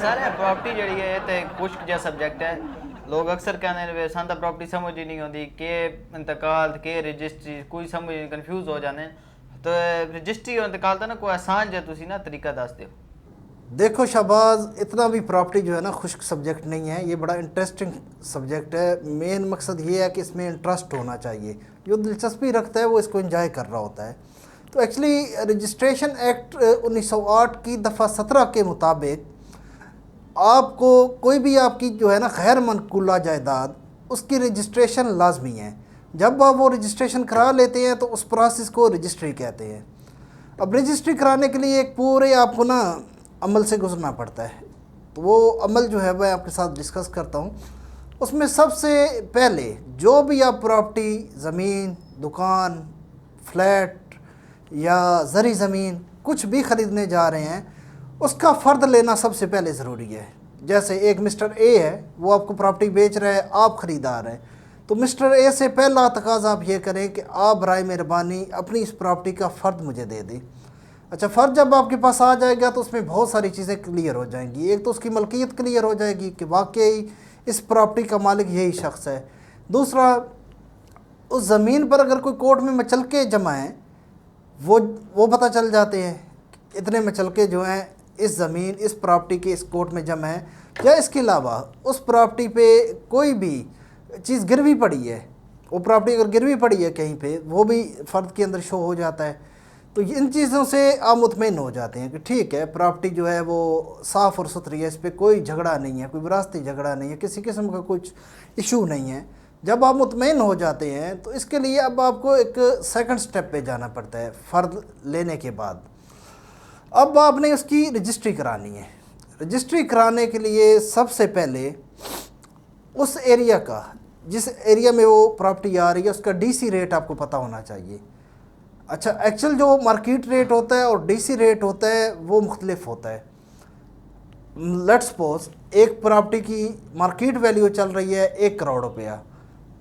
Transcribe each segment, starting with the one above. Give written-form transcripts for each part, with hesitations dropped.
सारे प्रॉपर्टी जी है तो कुछ जहा सब्जेक्ट है। लोग अक्सर कहते हैं सन प्रॉपर्टी समझ ही नहीं आती के इंतकाल के रजिस्ट्री कोई समझ कन्फ्यूज हो जाने। तो रजिस्ट्री और इंतकाल का ना कोई आसान जो तुम ना तरीका दस दो। देखो शहबाज, इतना भी प्रॉपर्टी जो है ना खुश्क सब्जेक्ट नहीं है, ये बड़ा इंटरेस्टिंग सब्जेक्ट है। मेन मकसद ये है कि इसमें इंटरेस्ट होना चाहिए। जो दिलचस्पी रखता है वो इसको एंजॉय कर रहा होता है। तो एक्चुअली रजिस्ट्रेशन एक्ट 1908 की दफ़ा 17 के मुताबिक आपको कोई भी आपकी जो है ना गैर मनकूला जायदाद, उसकी रजिस्ट्रेशन लाजमी है। जब आप वो रजिस्ट्रेशन करा लेते हैं तो उस प्रोसेस को रजिस्ट्री कहते हैं। अब रजिस्ट्री कराने के लिए एक पूरे आपको ना अमल से गुजरना पड़ता है। तो वो अमल जो है मैं आपके साथ डिस्कस करता हूँ। उसमें सबसे पहले जो भी आप प्रॉपर्टी, ज़मीन, दुकान, फ्लैट या ज़री ज़मीन कुछ भी ख़रीदने जा रहे हैं, उसका फ़र्द लेना सबसे पहले ज़रूरी है। जैसे एक मिस्टर ए है, वो आपको प्रॉपर्टी बेच रहा है, आप ख़रीदार हैं, तो मिस्टर ए से पहला तकाज़ा आप ये करें कि आप बराए मेहरबानी अपनी इस प्रॉपर्टी का फ़र्द मुझे दे दें। अच्छा, फ़र्ज जब आपके पास आ जाएगा तो उसमें बहुत सारी चीज़ें क्लियर हो जाएंगी। एक तो उसकी मलकियत क्लियर हो जाएगी कि वाकई इस प्रॉपर्टी का मालिक यही शख्स है। दूसरा, उस ज़मीन पर अगर कोई कोर्ट में मचलके जमा हैं वो पता चल जाते हैं। इतने मचलके जो हैं इस ज़मीन, इस प्रॉपर्टी के इस कोर्ट में जमा है। या इसके अलावा उस प्रॉपर्टी पे कोई भी चीज़ गिरवी पड़ी है, वो प्रॉपर्टी अगर गिरवी पड़ी है कहीं पे, वो भी फ़र्द के अंदर शो हो जाता है। तो इन चीज़ों से आप मुतमईन हो जाते हैं कि ठीक है, प्रॉपर्टी जो है वो साफ़ और सुथरी है, इस पर कोई झगड़ा नहीं है, कोई विरासती झगड़ा नहीं है, किसी किस्म का कुछ इशू नहीं है। जब आप मुतमईन हो जाते हैं तो इसके लिए अब आपको एक सेकंड स्टेप पे जाना पड़ता है। फ़र्द लेने के बाद अब आपने उसकी रजिस्ट्री करानी है। रजिस्ट्री कराने के लिए सबसे पहले उस एरिया का, जिस एरिया में वो प्रॉपर्टी आ रही है, उसका डीसी रेट आपको पता होना चाहिए। अच्छा, एक्चुअल जो मार्केट रेट होता है और डीसी रेट होता है वो मुख्तलिफ होता है। लेट्स सपोज एक प्रॉपर्टी की मार्केट वैल्यू चल रही है 1 करोड़ रुपया,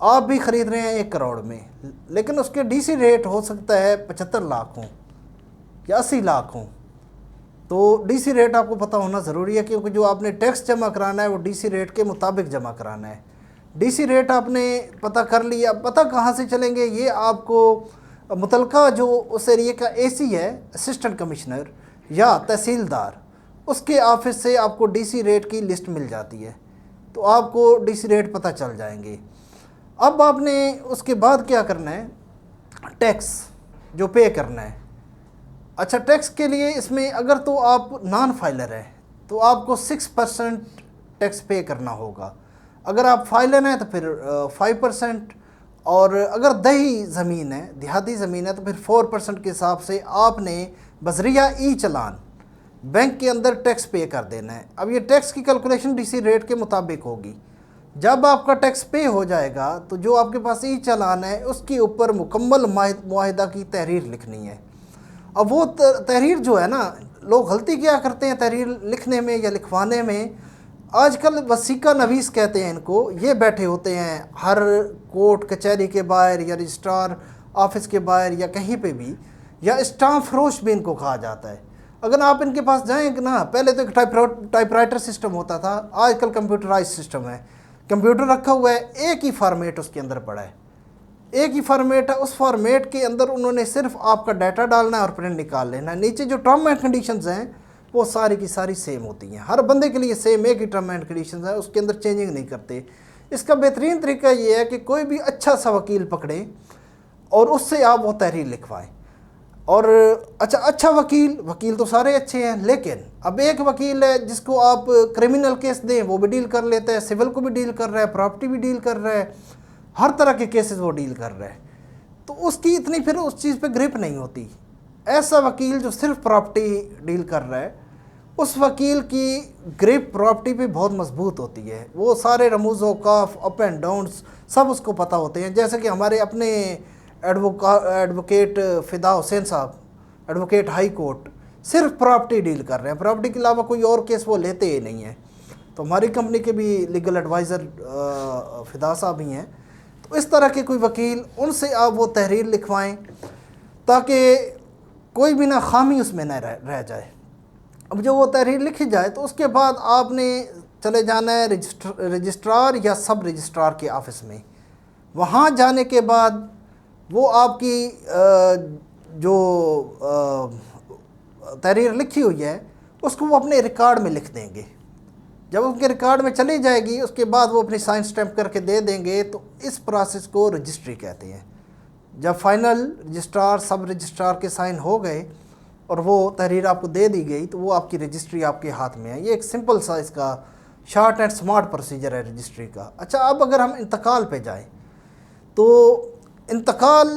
आप भी ख़रीद रहे हैं 1 करोड़ में, लेकिन उसके डीसी रेट हो सकता है 75 लाख हों या 80 लाख हों। तो डीसी रेट आपको पता होना ज़रूरी है, क्योंकि जो आपने टैक्स जमा कराना है वो डीसी रेट के मुताबिक जमा कराना है। डीसी रेट आपने पता कर लिया। पता कहाँ से चलेंगे, ये आपको मुतलका जो उस एरिए का एसी है, असिस्टेंट कमिश्नर या तहसीलदार, उसके ऑफिस से आपको डीसी रेट की लिस्ट मिल जाती है। तो आपको डीसी रेट पता चल जाएंगे। अब आपने उसके बाद क्या करना है, टैक्स जो पे करना है। अच्छा, टैक्स के लिए इसमें अगर तो आप नॉन फाइलर हैं तो आपको 6% टैक्स पे करना होगा। अगर आप फाइलर हैं तो फिर 5%, और अगर दही ज़मीन है, देहाती ज़मीन है, तो फिर 4% के हिसाब से आपने बजरिया ई चलान बैंक के अंदर टैक्स पे कर देना है। अब ये टैक्स की कैलकुलेशन डीसी रेट के मुताबिक होगी। जब आपका टैक्स पे हो जाएगा तो जो आपके पास ई चलान है उसके ऊपर मुकम्मल मुआहिदा की तहरीर लिखनी है। अब वो तहरीर जो है ना, लोग गलती क्या करते हैं तहरीर लिखने में या लिखवाने में, आजकल वसीका नवीस कहते हैं इनको। ये बैठे होते हैं हर कोर्ट कचहरी के बाहर या रजिस्ट्रार ऑफिस के बाहर या कहीं पे भी, या स्टाम्प फरोश भी इनको कहा जाता है। अगर आप इनके पास जाएंगे ना, पहले तो एक टाइपराइटर सिस्टम होता था, आजकल कंप्यूटराइज सिस्टम है। कंप्यूटर रखा हुआ है, एक ही फार्मेट उसके अंदर पड़ा है, एक ही फार्मेट है। उस फार्मेट के अंदर उन्होंने सिर्फ आपका डाटा डालना है और प्रिंट निकाल लेना है। नीचे जो टर्म एंड कंडीशंस हैं वो सारी की सारी सेम होती हैं, हर बंदे के लिए सेम एक ही टर्म एंड कंडीशंस है, उसके अंदर चेंजिंग नहीं करते। इसका बेहतरीन तरीका ये है कि कोई भी अच्छा सा वकील पकड़ें और उससे आप वो तहरीर लिखवाएं। और अच्छा वकील तो सारे अच्छे हैं, लेकिन अब एक वकील है जिसको आप क्रिमिनल केस दें वो भी डील कर लेता है, सिविल को भी डील कर रहा है, प्रॉपर्टी भी डील कर रहा है, हर तरह के केसेस वो डील कर रहा है। तो उसकी इतनी फिर उस चीज़ पे ग्रिप नहीं होती। ऐसा वकील जो सिर्फ प्रॉपर्टी डील कर रहा है, उस वकील की ग्रिप प्रॉपर्टी पे बहुत मजबूत होती है। वो सारे रमूज़ औकाफ, अप एंड डाउन्स सब उसको पता होते हैं। जैसे कि हमारे अपने एडवोकेट फ़िदा हुसैन साहब, एडवोकेट हाई कोर्ट, सिर्फ प्रॉपर्टी डील कर रहे हैं, प्रॉपर्टी के अलावा कोई और केस वो लेते ही नहीं हैं। तो हमारी कंपनी के भी लीगल एडवाइज़र फ़िदा साहब ही हैं। तो इस तरह के कोई वकील, उनसे आप वो तहरीर लिखवाएं ताकि कोई भी ना खामी उसमें न रह जाए। अब जो वो तहरीर लिखी जाए तो उसके बाद आपने चले जाना है रजिस्ट्रार या सब रजिस्ट्रार के ऑफ़िस में। वहाँ जाने के बाद वो आपकी जो तहरीर लिखी हुई है उसको वो अपने रिकॉर्ड में लिख देंगे। जब उनके रिकॉर्ड में चली जाएगी उसके बाद वो अपनी साइन स्टैम्प करके दे देंगे। तो इस प्रोसेस को रजिस्ट्री कहते हैं। जब फाइनल रजिस्ट्रार सब रजिस्ट्रार के साइन हो गए और वो तहरीर आपको दे दी गई तो वो आपकी रजिस्ट्री आपके हाथ में है। ये एक सिंपल सा इसका शॉर्ट एंड स्मार्ट प्रोसीजर है रजिस्ट्री का। अच्छा, अब अगर हम इंतकाल पे जाएं तो इंतकाल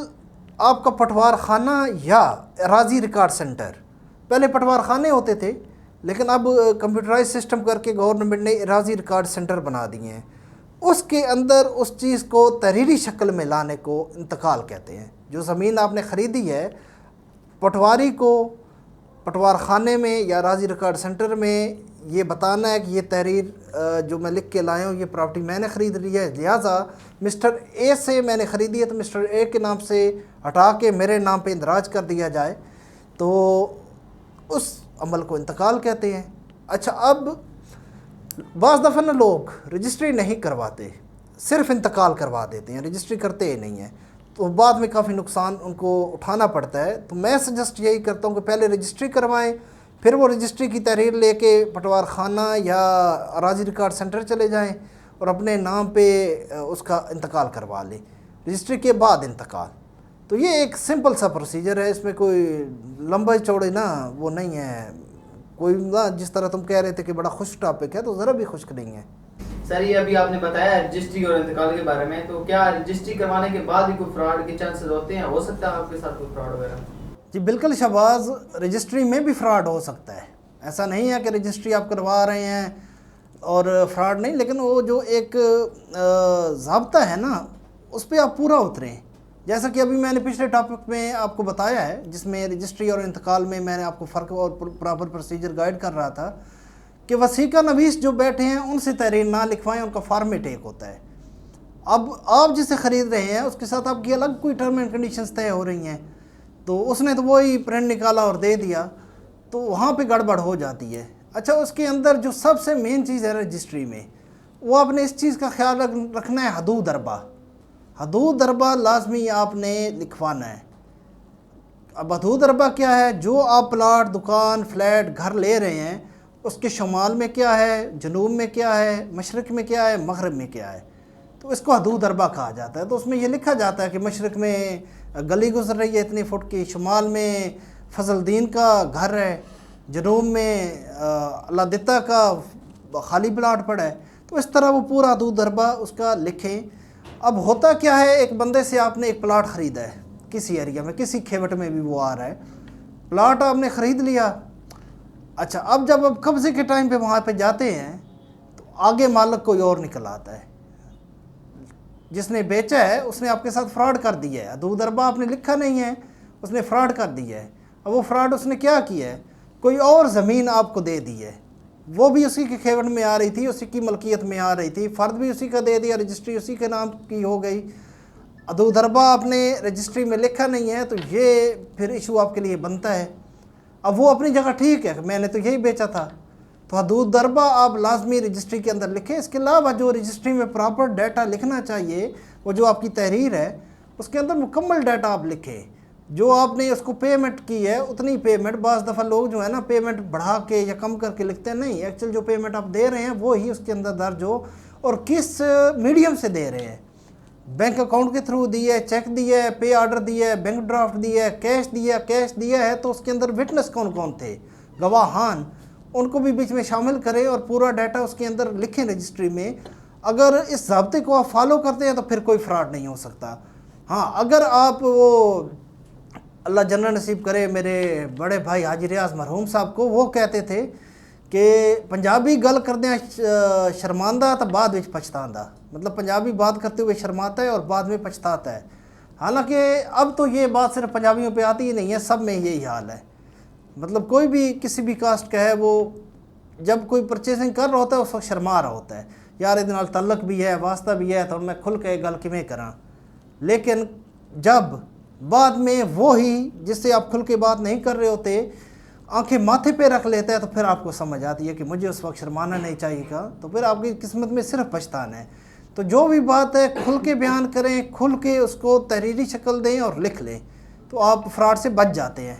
आपका पटवार खाना या राजी रिकॉर्ड सेंटर, पहले पटवार खाने होते थे लेकिन अब कंप्यूटराइज सिस्टम करके गवर्नमेंट ने राजी रिकॉर्ड सेंटर बना दिए हैं। उसके अंदर उस चीज़ को तहरीरी शक्ल में लाने को इंतकाल कहते हैं। जो ज़मीन आपने ख़रीदी है, पटवारी को पटवार खाने में या राजी रिकॉर्ड सेंटर में ये बताना है कि ये तहरीर जो मैं लिख के लाया हूँ ये प्रॉपर्टी मैंने ख़रीद ली है, लिहाजा मिस्टर ए से मैंने ख़रीदी है तो मिस्टर ए के नाम से हटा के मेरे नाम पे इंदराज कर दिया जाए, तो उस अमल को इंतकाल कहते हैं। अच्छा, अब बाज़ दफ़ा ना लोग रजिस्ट्री नहीं करवाते, सिर्फ इंतकाल करवा देते हैं, रजिस्ट्री करते ही नहीं हैं, तो बाद में काफ़ी नुकसान उनको उठाना पड़ता है। तो मैं सजेस्ट यही करता हूँ कि पहले रजिस्ट्री करवाएं, फिर वो रजिस्ट्री की तहरीर लेके पटवार खाना या राजी रिकॉर्ड सेंटर चले जाएं और अपने नाम पे उसका इंतकाल करवा लें, रजिस्ट्री के बाद इंतकाल। तो ये एक सिंपल सा प्रोसीजर है, इसमें कोई लंबे चौड़े ना वो नहीं है, कोई ना जिस तरह तुम कह रहे थे कि बड़ा खुश्क टॉपिक है, तो ज़रा भी खुश्क नहीं है। सर, ये अभी आपने बताया रजिस्ट्री और इंतकाल के बारे में, तो क्या रजिस्ट्री करवाने के बाद भी कोई फ्रॉड के चांसेस होते हैं? हो सकता है आपके साथ कोई फ्रॉड वगैरह? जी बिल्कुल शहबाज, रजिस्ट्री में भी फ़्रॉड हो सकता है। ऐसा नहीं है कि रजिस्ट्री आप करवा रहे हैं और फ्रॉड नहीं, लेकिन वो जो एक ज़ाब्ता है ना उस पर आप पूरा उतरें। जैसा कि अभी मैंने पिछले टॉपिक में आपको बताया है, जिसमें रजिस्ट्री और इंतकाल में मैंने आपको फ़र्क और प्रॉपर प्रोसीजर गाइड कर रहा था कि वसीका नवीस जो बैठे हैं उनसे तहरीर ना लिखवाएं, उनका फॉर्मेट एक होता है। अब आप जिसे ख़रीद रहे हैं उसके साथ आपकी अलग कोई टर्म एंड कंडीशंस तय हो रही हैं, तो उसने तो वही प्रिंट निकाला और दे दिया, तो वहाँ पे गड़बड़ हो जाती है। अच्छा, उसके अंदर जो सबसे मेन चीज़ है रजिस्ट्री में, वो आपने इस चीज़ का ख्याल रखना है, हदूद अरबा। हदूद अरबा लाजमी आपने लिखवाना है। अब हदूद अरबा क्या है? जो आप प्लाट, दुकान, फ्लैट, घर ले रहे हैं उसके शुमाल में क्या है, जनूब में क्या है, मशरक़ में क्या है, मग़रिब में क्या है, तो इसको हदूद अरबा कहा जाता है। तो उसमें ये लिखा जाता है कि मशरक़ में गली गुजर रही है इतने फुट की, शुमाल में फजलदीन का घर है, जनूब में अल्लादिता का खाली प्लाट पड़ा है। तो इस तरह वो पूरा हदूद अरबा उसका लिखें। अब होता क्या है, एक बंदे से आपने एक प्लाट ख़रीदा है किसी एरिया में, किसी खेवट में भी वो आ रहा है, प्लाट आपने ख़रीद लिया। अच्छा, अब जब आप कब्ज़े के टाइम पे वहाँ पे जाते हैं तो आगे मालिक कोई और निकल आता है, जिसने बेचा है उसने आपके साथ फ्रॉड कर दिया है। हदूद अरबा आपने लिखा नहीं है, उसने फ्रॉड कर दिया है। अब वो फ्रॉड उसने क्या किया है, कोई और ज़मीन आपको दे दी है, वो भी उसी के खेवट में आ रही थी, उसी की मलकियत में आ रही थी, फ़र्द भी उसी का दे दिया, रजिस्ट्री उसी के नाम की हो गई। हदूद अरबा आपने रजिस्ट्री में लिखा नहीं है, तो ये फिर इशू आपके लिए बनता है। अब वो अपनी जगह ठीक है, मैंने तो यही बेचा था, तो हदूद अरबा आप लाजमी रजिस्ट्री के अंदर लिखें। इसके अलावा जो रजिस्ट्री में प्रॉपर डाटा लिखना चाहिए, वो जो आपकी तहरीर है उसके अंदर मुकम्मल डाटा आप लिखें। जो आपने उसको पेमेंट की है उतनी पेमेंट, बाज़ दफ़ा लोग जो है ना पेमेंट बढ़ा के या कम करके लिखते हैं, नहीं, एक्चुअल जो पेमेंट आप दे रहे हैं वो ही उसके अंदर दर्ज हो, और किस मीडियम से दे रहे हैं, बैंक अकाउंट के थ्रू दिया है, चेक दिया है, पे ऑर्डर दिया है, बैंक ड्राफ्ट दिया है, कैश दिया है, तो उसके अंदर विटनेस कौन कौन थे, गवाहान, उनको भी बीच में शामिल करें और पूरा डाटा उसके अंदर लिखें रजिस्ट्री में। अगर इस ज़ाब्ते को आप फॉलो करते हैं तो फिर कोई फ्रॉड नहीं हो सकता। हाँ, अगर आप वो अल्लाह जन्नत नसीब करे मेरे बड़े भाई हाजी रियाज मरहूम साहब को, वो कहते थे कि पंजाबी गल करदे शर्मांदा तो बाद में पछतांदा, मतलब पंजाबी बात करते हुए शर्माता है और बाद में पछताता है। हालांकि अब तो ये बात सिर्फ पंजाबियों पे आती ही नहीं है, सब में यही हाल है। मतलब कोई भी किसी भी कास्ट का है, वो जब कोई परचेसिंग कर रहा होता है उस वक्त शर्मा रहा होता है, यार इहदे नाल तल्लक भी है, वास्ता भी है, तो मैं खुल के गल किवें करा। लेकिन जब बाद में वो ही जिससे आप खुल के बात नहीं कर रहे होते आंखें माथे पे रख लेता है तो फिर आपको समझ आती है कि मुझे उस वक्त शर्माना नहीं चाहिए था, तो फिर आपकी किस्मत में सिर्फ पछताना है। तो जो भी बात है खुल के बयान करें, खुल के उसको तहरीरी शक्ल दें और लिख लें, तो आप फ्रॉड से बच जाते हैं।